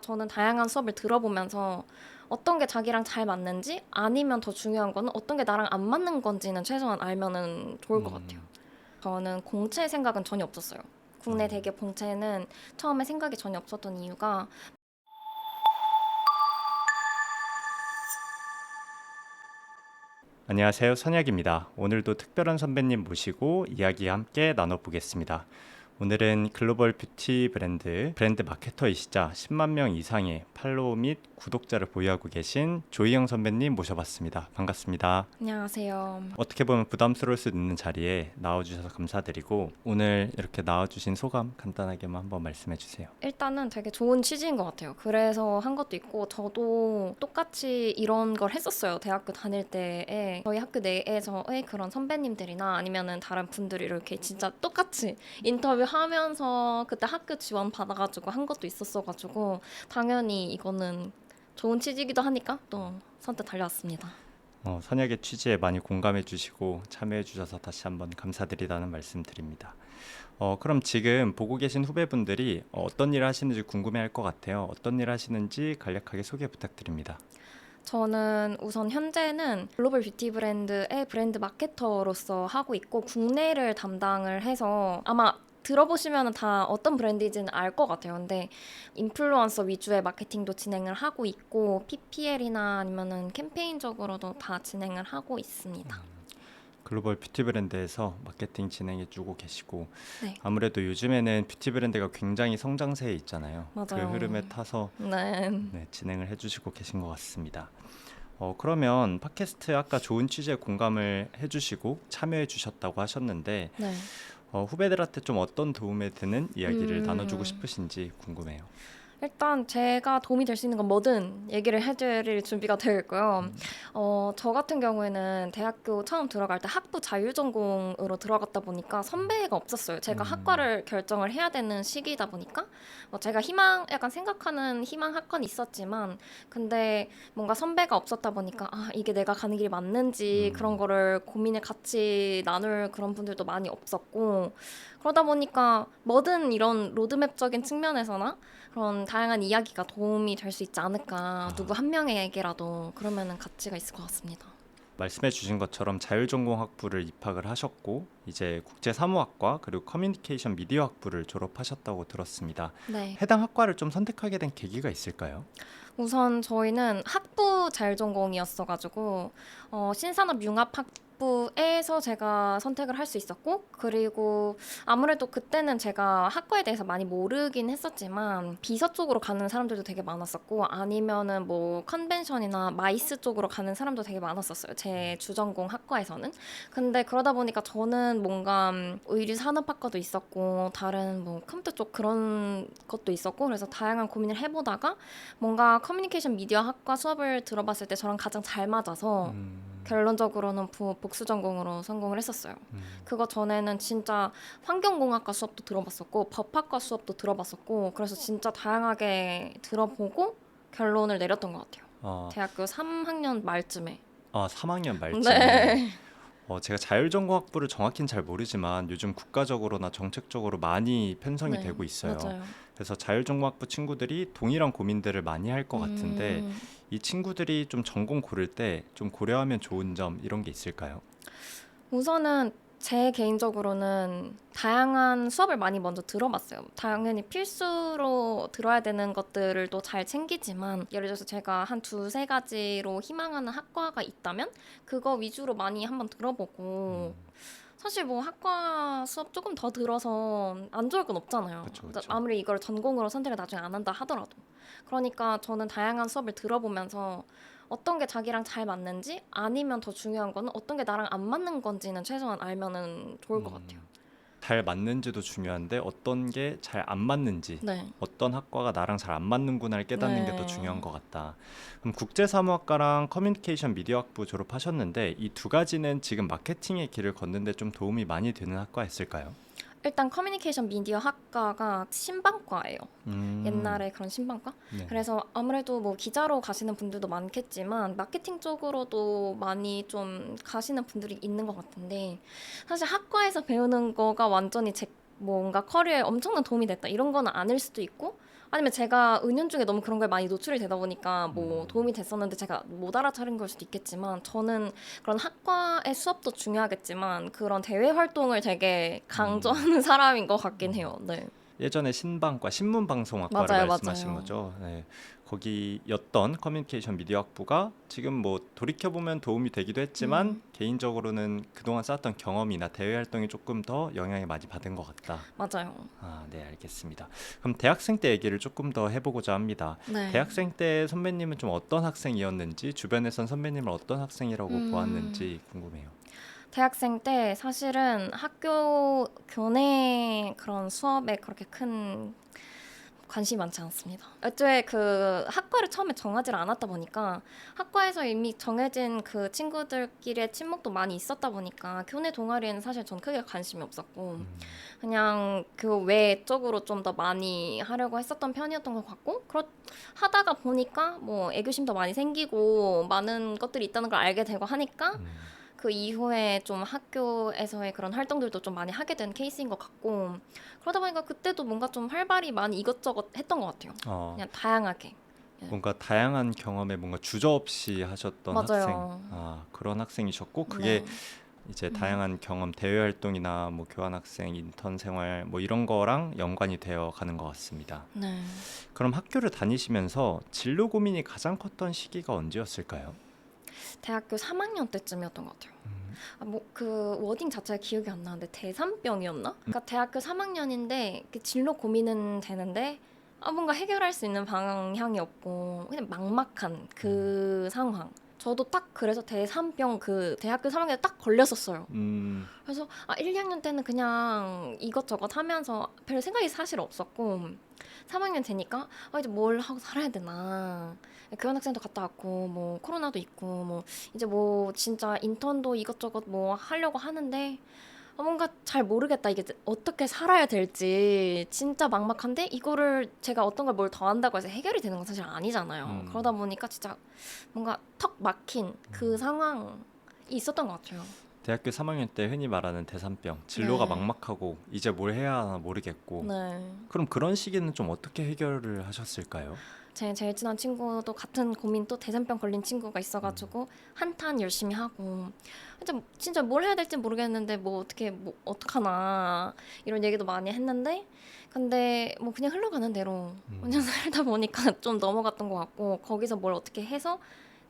저는 다양한 수업을 들어보면서 어떤 게 자기랑 잘 맞는지 아니면 더 중요한 거는 어떤 게 나랑 안 맞는 건지는 최소한 알면은 좋을 것 같아요. 음, 저는 공채 생각은 전혀 없었어요. 국내 어, 대기업 공채는 처음에 생각이 전혀 없었던 이유가 안녕하세요. 선약입니다. 오늘도 특별한 선배님 모시고 이야기 함께 나눠보겠습니다. 오늘은 글로벌 뷰티 브랜드 마케터이시자 10만 명 이상의 팔로워 및 구독자를 보유하고 계신 조희영 선배님 모셔봤습니다. 반갑습니다. 안녕하세요. 어떻게 보면 부담스러울 수 있는 자리에 나와주셔서 감사드리고 오늘 이렇게 나와주신 소감 간단하게만 한번 말씀해 주세요. 일단은 되게 좋은 취지인 것 같아요. 그래서 한 것도 있고 저도 똑같이 이런 걸 했었어요. 대학교 다닐 때에 저희 학교 내에서의 그런 선배님들이나 아니면은 다른 분들이 이렇게 진짜 똑같이 인터뷰하면서 그때 학교 지원 받아가지고 한 것도 있었어가지고 당연히 이거는 좋은 취지이기도 하니까 또 선뜻 달려왔습니다. 선약의 취지에 많이 공감해 주시고 참여해 주셔서 다시 한번 감사드리다는 말씀 드립니다. 그럼 지금 보고 계신 후배분들이 어떤 일을 하시는지 궁금해 할 것 같아요. 어떤 일 하시는지 간략하게 소개 부탁드립니다. 저는 우선 현재는 글로벌 뷰티 브랜드의 브랜드 마케터로서 하고 있고 국내를 담당을 해서 아마 들어보시면 다 어떤 브랜드인지는 알 것 같아요. 근데 인플루언서 위주의 마케팅도 진행을 하고 있고 PPL이나 아니면은 캠페인적으로도 다 진행을 하고 있습니다. 글로벌 뷰티 브랜드에서 마케팅 진행해 주고 계시고 네, 아무래도 요즘에는 뷰티 브랜드가 굉장히 성장세에 있잖아요. 그 맞아요. 흐름에 타서 네. 네, 진행을 해 주시고 계신 것 같습니다. 그러면 팟캐스트 아까 좋은 취지에 공감을 해 주시고 참여해 주셨다고 하셨는데 네. 후배들한테 좀 어떤 도움이 되는 이야기를 나눠주고 음. 싶으신지 궁금해요. 일단 제가 도움이 될 수 있는 건 뭐든 얘기를 해드릴 준비가 되어 있고요. 저 같은 경우에는 대학교 처음 들어갈 때 학부 자율전공으로 들어갔다 보니까 선배가 없었어요. 제가 음, 학과를 결정을 해야 되는 시기이다 보니까 제가 약간 생각하는 희망 학과는 있었지만 근데 뭔가 선배가 없었다 보니까 아, 이게 내가 가는 길이 맞는지 그런 음, 거를 고민을 같이 나눌 그런 분들도 많이 없었고 그러다 보니까 뭐든 이런 로드맵적인 측면에서나 그런 다양한 이야기가 도움이 될 수 있지 않을까. 누구 아, 한 명에게라도 그러면은 가치가 있을 것 같습니다. 말씀해 주신 것처럼 자율전공학부를 입학을 하셨고 이제 국제사무학과 그리고 커뮤니케이션 미디어학부를 졸업하셨다고 들었습니다. 네. 해당 학과를 좀 선택하게 된 계기가 있을까요? 우선 저희는 학부 자율전공이었어가지고 신산업융합학부에서 제가 선택을 할 수 있었고 그리고 아무래도 그때는 제가 학과에 대해서 많이 모르긴 했었지만 비서 쪽으로 가는 사람들도 되게 많았었고 아니면은 뭐 컨벤션이나 마이스 쪽으로 가는 사람도 되게 많았었어요. 제 주전공 학과에서는. 근데 그러다 보니까 저는 뭔가 의류산업학과도 있었고 다른 뭐 컴퓨터 쪽 그런 것도 있었고 그래서 다양한 고민을 해보다가 뭔가 커뮤니케이션 미디어 학과 수업을 들어봤을 때 저랑 가장 잘 맞아서 음, 결론적으로는 복수 전공으로 성공을 했었어요. 그거 전에는 진짜 환경공학과 수업도 들어봤었고 법학과 수업도 들어봤었고 그래서 진짜 다양하게 들어보고 결론을 내렸던 것 같아요. 어, 대학교 3학년 말쯤에. 3학년 말쯤에 네. 제가 자율전공학부를 정확히는 잘 모르지만 요즘 국가적으로나 정책적으로 많이 편성이 네, 되고 있어요. 맞아요. 그래서 자율전공학부 친구들이 동일한 고민들을 많이 할 것 같은데 음, 이 친구들이 좀 전공 고를 때 좀 고려하면 좋은 점 이런 게 있을까요? 우선은 제 개인적으로는 다양한 수업을 많이 먼저 들어봤어요. 당연히 필수로 들어야 되는 것들을 또 잘 챙기지만 예를 들어서 제가 한 두세 가지로 희망하는 학과가 있다면 그거 위주로 많이 한번 들어보고 사실 뭐 학과 수업 조금 더 들어서 안 좋을 건 없잖아요. 그쵸, 그쵸. 아무리 이걸 전공으로 선택을 나중에 안 한다 하더라도. 그러니까 저는 다양한 수업을 들어보면서 어떤 게 자기랑 잘 맞는지 아니면 더 중요한 거는 어떤 게 나랑 안 맞는 건지는 최소한 알면은 좋을 것 같아요. 음, 잘 맞는지도 중요한데 어떤 게 잘 안 맞는지, 네. 어떤 학과가 나랑 잘 안 맞는구나를 깨닫는 게 더 중요한 네. 것 같다. 그럼 국제사무학과랑 커뮤니케이션 미디어학부 졸업하셨는데 이 두 가지는 지금 마케팅의 길을 걷는데 좀 도움이 많이 되는 학과였을까요? 일단 커뮤니케이션 미디어 학과가 신방과예요. 음, 옛날에 그런 신방과? 네네. 그래서 아무래도 뭐 기자로 가시는 분들도 많겠지만 마케팅 쪽으로도 많이 좀 가시는 분들이 있는 것 같은데 사실 학과에서 배우는 거가 완전히 제 뭔가 커리어에 엄청난 도움이 됐다 이런 거는 아닐 수도 있고 아니면 제가 은연중에 너무 그런 걸 많이 노출이 되다 보니까 뭐 도움이 됐었는데 제가 못 알아차린 걸 수도 있겠지만 저는 그런 학과의 수업도 중요하겠지만 그런 대외 활동을 되게 강조하는 사람인 것 같긴 해요. 네. 예전에 신방과 신문방송학과를 맞아요, 말씀하신 맞아요. 거죠. 네. 거기였던 커뮤니케이션 미디어학부가 지금 뭐 돌이켜보면 도움이 되기도 했지만 개인적으로는 그동안 쌓았던 경험이나 대외 활동이 조금 더 영향을 많이 받은 것 같다. 맞아요. 아, 네, 알겠습니다. 그럼 대학생 때 얘기를 조금 더 해보고자 합니다. 네. 대학생 때 선배님은 좀 어떤 학생이었는지, 주변에선 선배님을 어떤 학생이라고 음, 보았는지 궁금해요. 대학생 때 사실은 학교 교내 그런 수업에 그렇게 큰 관심이 많지 않습니다. 애초에 그 학과를 처음에 정하지 않았다 보니까 학과에서 이미 정해진 그 친구들끼리의 친목도 많이 있었다 보니까 교내 동아리에는 사실 전 크게 관심이 없었고 그냥 그 외 쪽으로 좀 더 많이 하려고 했었던 편이었던 것 같고 하다가 보니까 뭐 애교심도 많이 생기고 많은 것들이 있다는 걸 알게 되고 하니까 그 이후에 좀 학교에서의 그런 활동들도 좀 많이 하게 된 케이스인 것 같고 그러다 보니까 그때도 뭔가 좀 활발히 많이 이것저것 했던 것 같아요. 어, 그냥 다양하게. 예. 뭔가 다양한 경험에 뭔가 주저없이 하셨던 학생, 맞아요. 그런 학생이셨고 그게 네. 이제 다양한 경험, 대외 활동이나 뭐 교환학생, 인턴 생활 뭐 이런 거랑 연관이 되어 가는 것 같습니다. 네. 그럼 학교를 다니시면서 진로 고민이 가장 컸던 시기가 언제였을까요? 대학교 3학년 때쯤이었던 것 같아요. 뭐 그 워딩 자체가 기억이 안 나는데 대산병이었나? 그러니까 대학교 3학년인데 진로 고민은 되는데 뭔가 해결할 수 있는 방향이 없고 그냥 막막한 그 상황. 저도 딱 그래서 대산병 그 대학교 3학년 때 딱 걸렸었어요. 그래서 1, 2학년 때는 그냥 이것저것 하면서 별 생각이 사실 없었고 3학년 되니까 이제 뭘 하고 살아야 되나 교환학생도 갔다 왔고 뭐 코로나도 있고 뭐 이제 뭐 진짜 인턴도 이것저것 뭐 하려고 하는데 뭔가 잘 모르겠다 이게 어떻게 살아야 될지 진짜 막막한데 이거를 제가 어떤 걸 뭘 더 한다고 해서 해결이 되는 건 사실 아니잖아요. 그러다 보니까 진짜 뭔가 턱 막힌 그 상황이 있었던 것 같아요. 대학교 3학년 때 흔히 말하는 대산병, 진로가 네. 막막하고 이제 뭘 해야 하나 모르겠고 네. 그럼 그런 시기는 좀 어떻게 해결을 하셨을까요? 제 제일 친한 친구도 같은 고민 또 대장병 걸린 친구가 있어가지고 한탄 열심히 하고 이제 진짜 뭘 해야 될지 모르겠는데 뭐 어떻게 뭐 어떡하나 이런 얘기도 많이 했는데 근데 뭐 그냥 흘러가는 대로 그냥 살다 보니까 좀 넘어갔던 것 같고 거기서 뭘 어떻게 해서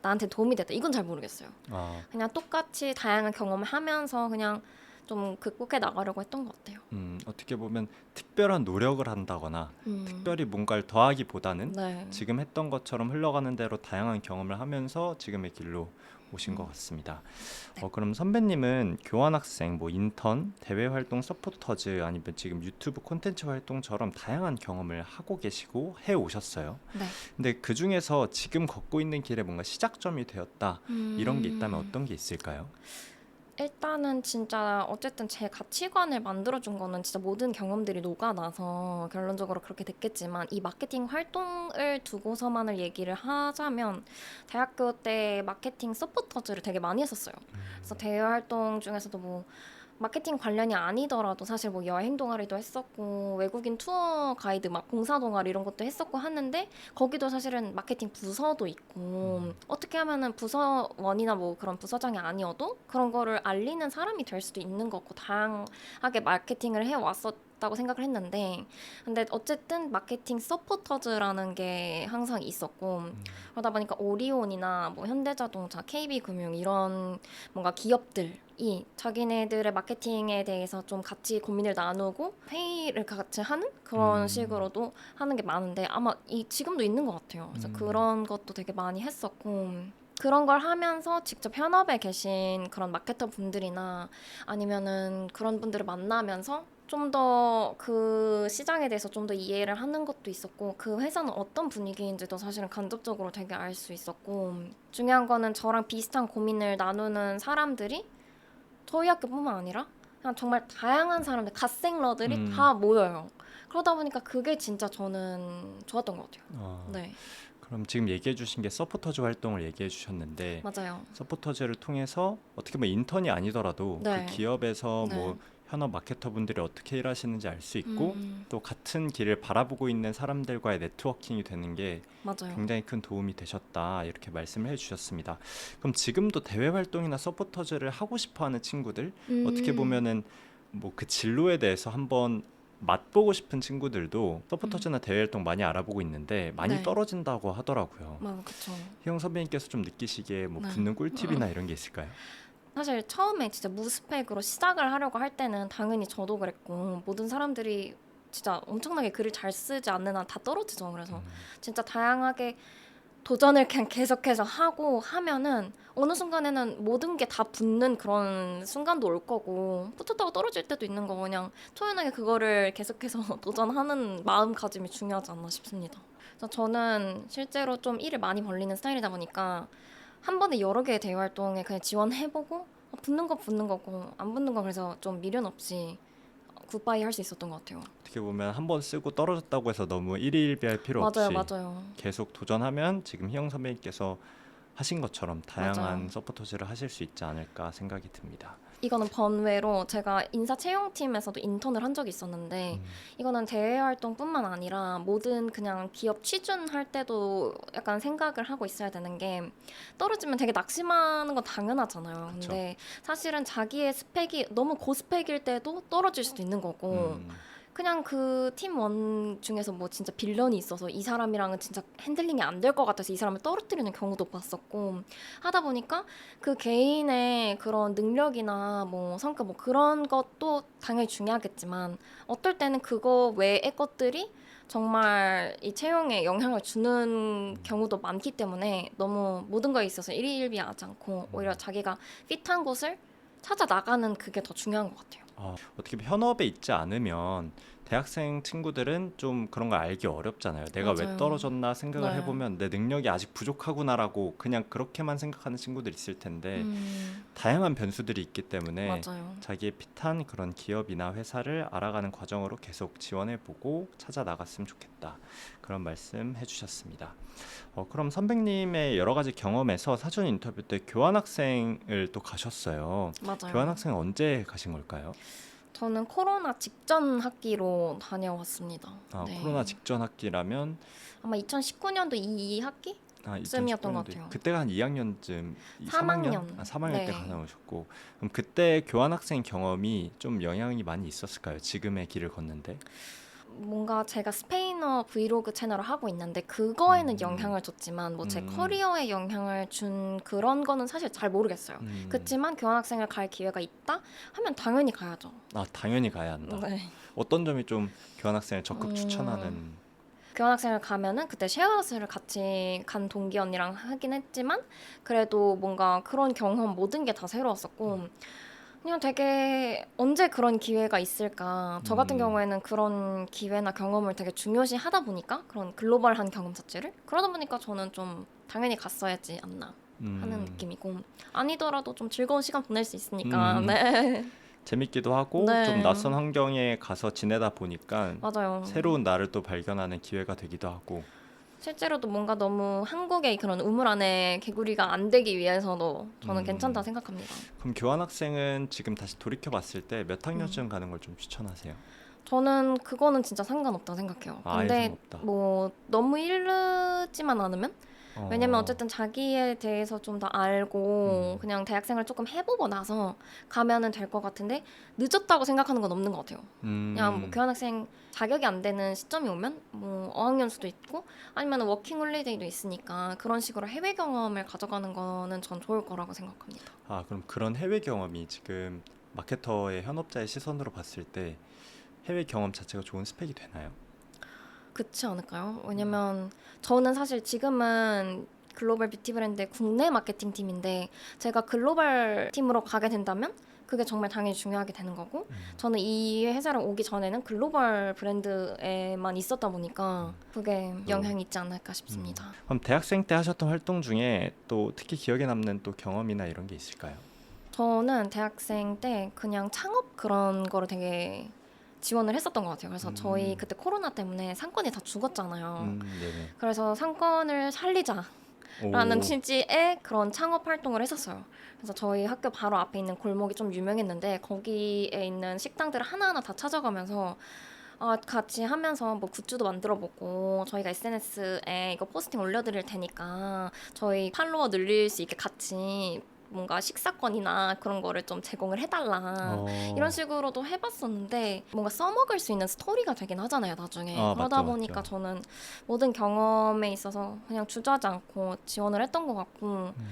나한테 도움이 됐다 이건 잘 모르겠어요. 아, 그냥 똑같이 다양한 경험을 하면서 그냥 좀 극복해 나가려고 했던 것 같아요. 어떻게 보면 특별한 노력을 한다거나 음, 특별히 뭔가를 더하기보다는 네. 지금 했던 것처럼 흘러가는 대로 다양한 경험을 하면서 지금의 길로 오신 것 같습니다. 네. 그럼 선배님은 교환학생, 뭐 인턴, 대외 활동 서포터즈 아니면 지금 유튜브 콘텐츠 활동처럼 다양한 경험을 하고 계시고 해 오셨어요. 네. 근데 그 중에서 지금 걷고 있는 길에 뭔가 시작점이 되었다 이런 게 있다면 음. 어떤 게 있을까요? 일단은 진짜 어쨌든 제 가치관을 만들어준 거는 진짜 모든 경험들이 녹아나서 결론적으로 그렇게 됐겠지만 이 마케팅 활동을 두고서만을 얘기를 하자면 대학교 때 마케팅 서포터즈를 되게 많이 했었어요. 그래서 대외 활동 중에서도 뭐 마케팅 관련이 아니더라도 사실 뭐 여행 동아리도 했었고 외국인 투어 가이드 막 봉사 동아리 이런 것도 했었고 하는데 거기도 사실은 마케팅 부서도 있고 어떻게 하면은 부서원이나 뭐 그런 부서장이 아니어도 그런 거를 알리는 사람이 될 수도 있는 거고 다양하게 마케팅을 해 왔었다고 생각을 했는데 근데 어쨌든 마케팅 서포터즈라는 게 항상 있었고 그러다 보니까 오리온이나 뭐 현대자동차, KB금융 이런 뭔가 기업들이 자기네들의 마케팅에 대해서 좀 같이 고민을 나누고 회의를 같이 하는 그런 식으로도 하는 게 많은데 아마 지금도 있는 것 같아요. 그래서 그런 것도 되게 많이 했었고 그런 걸 하면서 직접 현업에 계신 그런 마케터 분들이나 아니면은 그런 분들을 만나면서 좀 더 그 시장에 대해서 좀 더 이해를 하는 것도 있었고 그 회사는 어떤 분위기인지도 사실은 간접적으로 되게 알 수 있었고 중요한 거는 저랑 비슷한 고민을 나누는 사람들이 저희 학교뿐만 아니라 그냥 정말 다양한 사람들 갓생러들이 음, 다 모여요. 그러다 보니까 그게 진짜 저는 좋았던 것 같아요. 어, 네, 그럼 지금 얘기해 주신 게 서포터즈 활동을 얘기해 주셨는데 맞아요. 서포터즈를 통해서 어떻게 보면 인턴이 아니더라도 그 네, 기업에서 뭐 네, 현업 마케터분들이 어떻게 일하시는지 알 수 있고 음, 또 같은 길을 바라보고 있는 사람들과의 네트워킹이 되는 게 맞아요. 굉장히 큰 도움이 되셨다 이렇게 말씀을 해주셨습니다. 그럼 지금도 대외 활동이나 서포터즈를 하고 싶어하는 친구들 어떻게 음, 보면은 뭐 그 진로에 대해서 한번 맛보고 싶은 친구들도 음, 서포터즈나 대외 활동 많이 알아보고 있는데 많이 네, 떨어진다고 하더라고요. 그쵸. 희영 선배님께서 좀 느끼시기에 뭐 네. 붙는 꿀팁이나 이런 게 있을까요? 사실 처음에 진짜 무스펙으로 시작을 하려고 할 때는 당연히 저도 그랬고 모든 사람들이 진짜 엄청나게 글을 잘 쓰지 않는 한 다 떨어지죠. 그래서 진짜 다양하게 도전을 그냥 계속해서 하고 하면은 어느 순간에는 모든 게 다 붙는 그런 순간도 올 거고 붙었다가 떨어질 때도 있는 거고 그냥 초연하게 그거를 계속해서 도전하는 마음가짐이 중요하지 않나 싶습니다. 그래서 저는 실제로 좀 일을 많이 벌리는 스타일이다 보니까 한 번에 여러 개의 대외 활동에 그냥 지원해보고 붙는 거 붙는 거고 안 붙는 거 그래서 좀 미련 없이 굿바이 할 수 있었던 것 같아요. 어떻게 보면 한 번 쓰고 떨어졌다고 해서 너무 일희일비할 필요 맞아요, 없이 맞아요, 계속 도전하면 지금 희영 선배님께서 하신 것처럼 맞아요. 다양한 서포터즈를 하실 수 있지 않을까 생각이 듭니다. 이거는 번외로 제가 인사 채용팀에서도 인턴을 한 적이 있었는데 이거는 대외 활동뿐만 아니라 모든 그냥 기업 취준할 때도 약간 생각을 하고 있어야 되는 게 떨어지면 되게 낙심하는 건 당연하잖아요. 그렇죠. 근데 사실은 자기의 스펙이 너무 고스펙일 때도 떨어질 수도 있는 거고 그냥 그 팀원 중에서 뭐 진짜 빌런이 있어서 이 사람이랑은 진짜 핸들링이 안 될 것 같아서 이 사람을 떨어뜨리는 경우도 봤었고 하다 보니까 그 개인의 그런 능력이나 뭐 성격 뭐 그런 것도 당연히 중요하겠지만 어떨 때는 그거 외의 것들이 정말 이 채용에 영향을 주는 경우도 많기 때문에 너무 모든 거에 있어서 일희일비하지 않고 오히려 자기가 핏한 곳을 찾아 나가는 그게 더 중요한 것 같아요. 어떻게 보면 현업에 있지 않으면 대학생 친구들은 좀 그런 걸 알기 어렵잖아요. 내가 왜 맞아요. 떨어졌나 생각을 네. 해보면 내 능력이 아직 부족하구나라고 그냥 그렇게만 생각하는 친구들 있을 텐데 다양한 변수들이 있기 때문에 맞아요. 자기의 핏한 그런 기업이나 회사를 알아가는 과정으로 계속 지원해보고 찾아 나갔으면 좋겠다. 그런 말씀 해주셨습니다. 그럼 선배님의 여러 가지 경험에서 사전 인터뷰 때 교환학생을 또 가셨어요. 맞아요. 교환학생 언제 가신 걸까요? 저는 코로나 직전 학기로 다녀왔습니다. 코로나 네. 직전 학기라면 아마 2019년도 2학기? 쯤이었던 것 2019년도 같아요. 그때가 한 2학년쯤 3학년? 3학년. 3학년 때 네. 가나오셨고 그럼 그때 교환학생 경험이 좀 영향이 많이 있었을까요? 지금의 길을 걷는데? 뭔가 제가 스페인어 브이로그 채널을 하고 있는데 그거에는 음, 영향을 줬지만 뭐 제 음, 커리어에 영향을 준 그런 거는 사실 잘 모르겠어요. 음. 그치만 교환학생을 갈 기회가 있다 하면 당연히 가야죠. 당연히 가야 한다. 네. 어떤 점이 좀 교환학생을 적극 음, 추천하는 교환학생을 가면은 그때 쉐어하우스를 같이 간 동기 언니랑 하긴 했지만 그래도 뭔가 그런 경험 모든 게 다 새로웠었고 그냥 되게 언제 그런 기회가 있을까 저 같은 음, 경우에는 그런 기회나 경험을 되게 중요시 하다 보니까 그런 글로벌한 경험 자체를 그러다 보니까 저는 좀 당연히 갔어야지 않나 하는 음, 느낌이고 아니더라도 좀 즐거운 시간 보낼 수 있으니까 음. 네. 재밌기도 하고 좀 네. 낯선 환경에 가서 지내다 보니까 맞아요. 새로운 나를 또 발견하는 기회가 되기도 하고 실제로도 뭔가 너무 한국의 그런 우물 안에 개구리가 안 되기 위해서도 저는 괜찮다 음, 생각합니다. 그럼 교환학생은 지금 다시 돌이켜 봤을 때 몇 음. 학년쯤 가는 걸 좀 추천하세요? 저는 그거는 진짜 상관없다 생각해요. 아예 근데 상관없다. 뭐 너무 이르지만 않으면 왜냐면 어, 어쨌든 자기에 대해서 좀 더 알고 음, 그냥 대학생을 조금 해보고 나서 가면은 될 것 같은데 늦었다고 생각하는 건 없는 것 같아요. 그냥 뭐 음, 교환학생 자격이 안 되는 시점이 오면 뭐 어학연 수도 있고 아니면 워킹 홀리데이도 있으니까 그런 식으로 해외 경험을 가져가는 거는 전 좋을 거라고 생각합니다. 그럼 그런 해외 경험이 지금 마케터의 현업자의 시선으로 봤을 때 해외 경험 자체가 좋은 스펙이 되나요? 그렇지 않을까요? 왜냐면 저는 사실 지금은 글로벌 뷰티 브랜드의 국내 마케팅 팀인데 제가 글로벌 팀으로 가게 된다면 그게 정말 당연히 중요하게 되는 거고 저는 이 회사를 오기 전에는 글로벌 브랜드에만 있었다 보니까 그게 또 영향이 있지 않을까 싶습니다. 그럼 대학생 때 하셨던 활동 중에 또 특히 기억에 남는 또 경험이나 이런 게 있을까요? 저는 대학생 때 그냥 창업 그런 거를 되게 지원을 했었던 것 같아요. 그래서 저희 음, 그때 코로나 때문에 상권이 다 죽었잖아요. 네네. 그래서 상권을 살리자. 라는 오. 취지의 그런 창업 활동을 했었어요. 그래서 저희 학교 바로 앞에 있는 골목이 좀 유명했는데 거기에 있는 식당들을 하나하나 다 찾아가면서 같이 하면서 뭐 굿즈도 만들어 보고 저희가 SNS에 이거 포스팅 올려드릴 테니까 저희 팔로워 늘릴 수 있게 같이 뭔가 식사권이나 그런 거를 좀 제공을 해달라 이런 어. 식으로도 해봤었는데 뭔가 써먹을 수 있는 스토리가 되긴 하잖아요 나중에. 아, 그러다 맞죠, 보니까 맞죠. 저는 모든 경험에 있어서 그냥 주저하지 않고 지원을 했던 것 같고 음.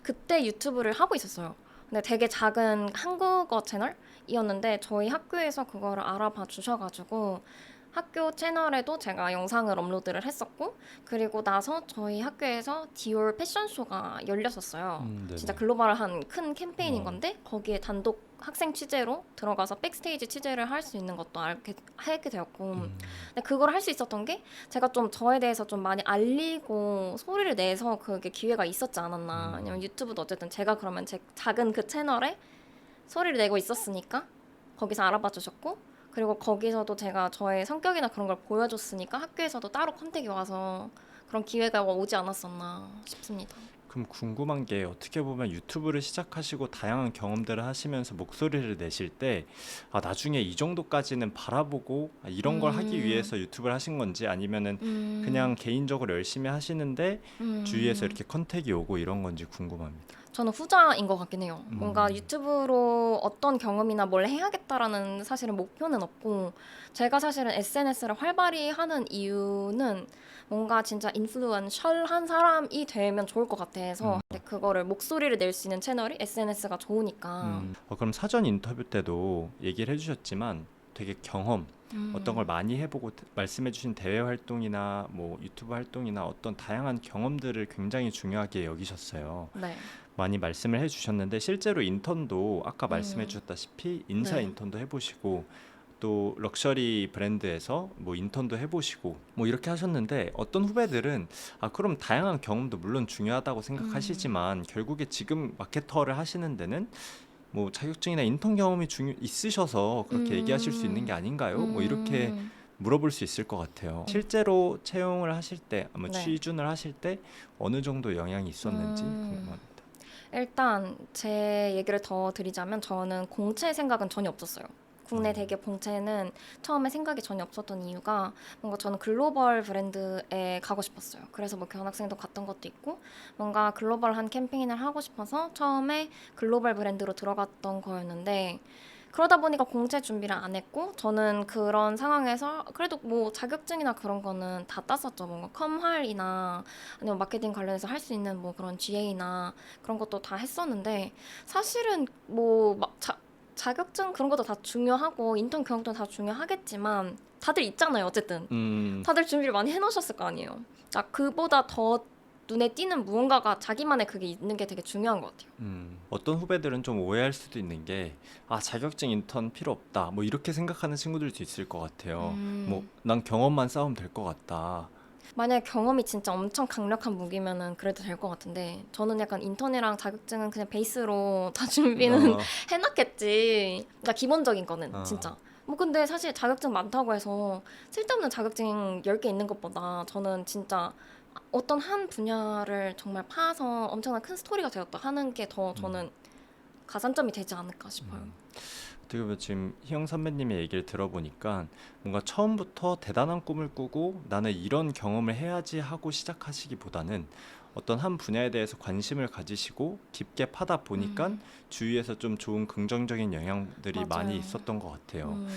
그때 유튜브를 하고 있었어요. 근데 되게 작은 한국어 채널이었는데 저희 학교에서 그거를 알아봐 주셔가지고 학교 채널에도 제가 영상을 업로드를 했었고 그리고 나서 저희 학교에서 디올 패션쇼가 열렸었어요. 진짜 네네. 글로벌한 큰 캠페인인 어. 건데 거기에 단독 학생 취재로 들어가서 백스테이지 취재를 할 수 있는 것도 하게 되었고 음. 근데 그걸 할 수 있었던 게 제가 좀 저에 대해서 좀 많이 알리고 소리를 내서 그게 기회가 있었지 않았나. 음. 왜냐면 유튜브도 어쨌든 제가 그러면 제 작은 그 채널에 소리를 내고 있었으니까 거기서 알아봐 주셨고 그리고 거기서도 제가 저의 성격이나 그런 걸 보여줬으니까 학교에서도 따로 컨택이 와서 그런 기회가 오지 않았었나 싶습니다. 그럼 궁금한 게 어떻게 보면 유튜브를 시작하시고 다양한 경험들을 하시면서 목소리를 내실 때 나중에 이 정도까지는 바라보고 이런 걸 하기 음, 위해서 유튜브를 하신 건지 아니면은 그냥 음, 개인적으로 열심히 하시는데 주위에서 음. 이렇게 컨택이 오고 이런 건지 궁금합니다. 저는 후자인 것 같긴 해요. 뭔가 음. 유튜브로 어떤 경험이나 뭘 해야겠다라는 사실은 목표는 없고, 제가 사실은 SNS를 활발히 하는 이유는 뭔가 진짜 인플루언셜한 사람이 되면 좋을 것 같아서, 음. 근데 그거를 목소리를 낼 수 있는 채널이 SNS가 좋으니까. 그럼 사전 인터뷰 때도 얘기를 해주셨지만 되게 경험, 어떤 걸 음, 많이 해보고 말씀해주신 대외 활동이나 뭐 유튜브 활동이나 어떤 다양한 경험들을 굉장히 중요하게 여기셨어요. 네. 많이 말씀을 해주셨는데 실제로 인턴도 아까 음, 말씀해주셨다시피 인사 네. 인턴도 해보시고 또 럭셔리 브랜드에서 뭐 인턴도 해보시고 뭐 이렇게 하셨는데 어떤 후배들은 그럼 다양한 경험도 물론 중요하다고 음, 생각하시지만 결국에 지금 마케터를 하시는 데는 뭐 자격증이나 인턴 경험이 있으셔서 그렇게 얘기하실 수 있는 게 음, 아닌가요? 뭐 이렇게 음, 물어볼 수 있을 것 같아요. 실제로 채용을 하실 때, 뭐 네. 취준을 하실 때 어느 정도 영향이 있었는지 음. 궁금합니다. 일단 제 얘기를 더 드리자면 저는 공채 생각은 전혀 없었어요. 국내 음. 대기업 공채는 처음에 생각이 전혀 없었던 이유가 뭔가 저는 글로벌 브랜드에 가고 싶었어요. 그래서 뭐 교환학생도 갔던 것도 있고 뭔가 글로벌한 캠페인을 하고 싶어서 처음에 글로벌 브랜드로 들어갔던 거였는데 그러다 보니까 공채 준비를 안 했고 저는 그런 상황에서 그래도 뭐 자격증이나 그런 거는 다 땄었죠. 뭔가 컴활이나 아니면 마케팅 관련해서 할 수 있는 뭐 그런 GA나 그런 것도 다 했었는데 사실은 뭐 자격증 그런 것도 다 중요하고 인턴 경험도 다 중요하겠지만 다들 있잖아요. 어쨌든 음. 다들 준비를 많이 해놓으셨을 거 아니에요. 그보다 더 눈에 띄는 무언가가 자기만의 그게 있는 게 되게 중요한 것 같아요. 어떤 후배들은 좀 오해할 수도 있는 게, 자격증 인턴 필요 없다. 뭐 이렇게 생각하는 친구들도 있을 것 같아요. 뭐, 음, 난 경험만 쌓으면 될 것 같다. 만약에 경험이 진짜 엄청 강력한 무기면은 그래도 될 것 같은데 저는 약간 인턴이랑 자격증은 그냥 베이스로 다 준비는 어. 해놨겠지. 그러니까 기본적인 거는 어. 진짜. 뭐 근데 사실 자격증 많다고 해서 쓸데없는 자격증 10개 있는 것보다 저는 진짜 어떤 한 분야를 정말 파서 엄청난 큰 스토리가 되었다 하는 게 더 음. 저는 가산점이 되지 않을까 싶어요. 음. 어떻게 보면 지금 희영 선배님의 얘기를 들어보니까 뭔가 처음부터 대단한 꿈을 꾸고 나는 이런 경험을 해야지 하고 시작하시기보다는 어떤 한 분야에 대해서 관심을 가지시고 깊게 파다 보니까 음, 주위에서 좀 좋은 긍정적인 영향들이 많이 맞아요. 있었던 것 같아요. 음,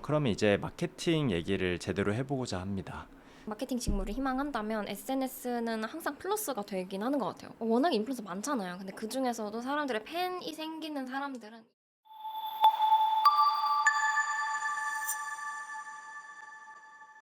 그러면 이제 마케팅 얘기를 제대로 해보고자 합니다. 마케팅 직무를 희망한다면 SNS는 항상 플러스가 되긴 하는 것 같아요. 워낙 인플루언서 많잖아요. 근데 그 중에서도 사람들의 팬이 생기는 사람들은